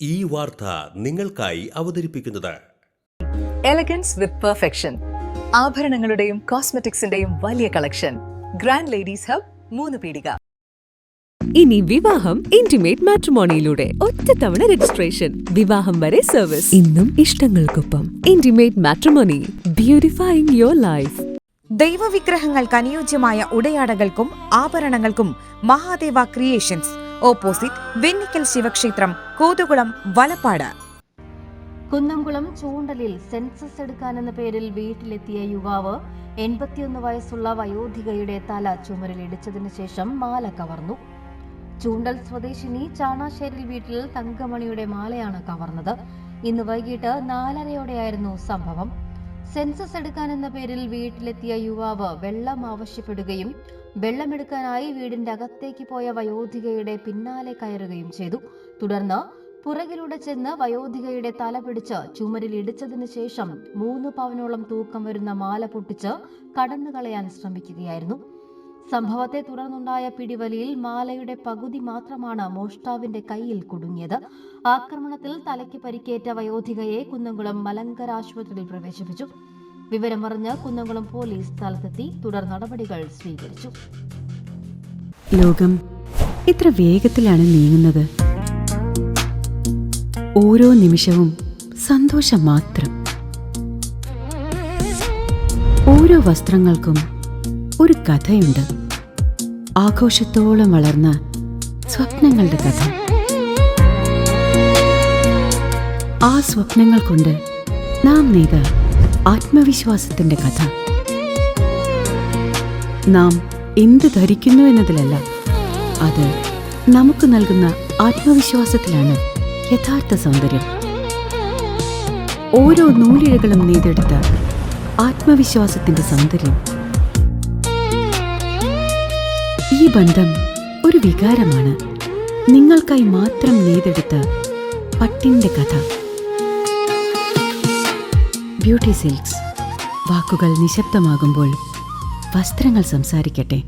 ഈ വാർത്ത നിങ്ങൾക്കായി അവതരിപ്പിക്കുന്നത് എലഗൻസ് വിത്ത് പെർഫെക്ഷൻ. ആഭരണങ്ങളുടെയും കോസ്മെറ്റിക്സിന്റെയും വലിയ കളക്ഷൻ. ഗ്രാൻഡ് ലേഡീസ് ഹബ്, 3 പീടിക. ഇനി വിവാഹം ഇന്റിമേറ്റ് മാട്രിമോണിയിലൂടെ ഒറ്റത്തവണ രജിസ്ട്രേഷൻ, വിവാഹം വരെ സർവീസ്. ഇന്നും ഇഷ്ടങ്ങൾക്കൊപ്പം ഇന്റിമേറ്റ് മാട്രിമോണി, ബ്യൂട്ടിഫൈയിങ് യുവർ ലൈഫ്. ദൈവവിഗ്രഹങ്ങൾക്ക് അനുയോജ്യമായ ഉടയാടകൾക്കും ആഭരണങ്ങൾക്കും മഹാദേവ ക്രിയേഷൻസ്, ഓപ്പോസിറ്റ് വെണ്ണിക്കൽ ശിവക്ഷേത്രം, കോതുകുളം, വലപ്പാട്. കുന്നംകുളം ചൂണ്ടലിൽ സെൻസസ് എടുക്കാനെന്ന പേരിൽ വീട്ടിലെത്തിയ യുവാവ് 81 വയസ്സുള്ള വയോധികയുടെ തല ചുമരിലിടിച്ചതിനു ശേഷം മാല കവർന്നു. ചൂണ്ടൽ സ്വദേശിനി ചാണാശ്ശേരിൽ വീട്ടിൽ തങ്കമണിയുടെ മാലയാണ് കവർന്നത്. ഇന്ന് വൈകിട്ട് 4:30യോടെയായിരുന്നു സംഭവം. സെൻസസ് എടുക്കാനെന്ന പേരിൽ വീട്ടിലെത്തിയ യുവാവ് വെള്ളം ആവശ്യപ്പെടുകയും വെള്ളമെടുക്കാനായി വീടിന്റെ അകത്തേക്ക് പോയ വയോധികയുടെ പിന്നാലെ കയറുകയും ചെയ്തു. തുടർന്ന് പുറകിലൂടെ ചെന്ന് വയോധികയുടെ തല പിടിച്ച് ചുമരിൽ ഇടിച്ചതിനു ശേഷം 3 പവനോളം തൂക്കം വരുന്ന മാല പൊട്ടിച്ച് കടന്നുകളയാൻ ശ്രമിക്കുകയായിരുന്നു. സംഭവത്തെ തുടർന്നുണ്ടായ പിടിവലിയിൽ മാലയുടെ പകുതി മാത്രമാണ് മോഷ്ടാവിന്റെ കയ്യിൽ കുടുങ്ങിയത്. ആക്രമണത്തിൽ തലയ്ക്ക് പരിക്കേറ്റ വയോധികയെ കുന്നംകുളം മലങ്കര ആശുപത്രിയിൽ പ്രവേശിപ്പിച്ചു. വിവരമറിഞ്ഞ് കുന്നംകുളം പോലീസ് സ്ഥലത്തെത്തി തുടർ നടപടികൾ സ്വീകരിച്ചു. ലോകം ഇത്ര വേഗത്തിലാണ് നീങ്ങുന്നത്. ഓരോ നിമിഷവും സന്തോഷം മാത്രം. ഓരോ വസ്ത്രങ്ങൾക്കും ഒരു കഥയുണ്ട്. ആഘോഷത്തോളം വളർന്ന സ്വപ്നങ്ങളുടെ കഥ. ആ സ്വപ്നങ്ങൾ കൊണ്ട് നാം നെയ്ത ആത്മവിശ്വാസത്തിന്റെ കഥ. നാം എന്ത് ധരിക്കുന്നു എന്നതിലല്ല, അത് നമുക്ക് നൽകുന്ന ആത്മവിശ്വാസത്തിലാണ് യഥാർത്ഥ സൗന്ദര്യം. ഓരോ നൂലിഴകളും നെയ്തെടുത്ത ആത്മവിശ്വാസത്തിന്റെ സൗന്ദര്യം. ഈ ബന്ധം ഒരു വികാരമാണ്. നിങ്ങൾക്കായി മാത്രം നെയ്തെടുത്ത പട്ടിന്റെ കഥ. Beauty silks. വാക്കുകൾ നിശബ്ദമാകുമ്പോൾ വസ്ത്രങ്ങൾ സംസാരിക്കട്ടെ.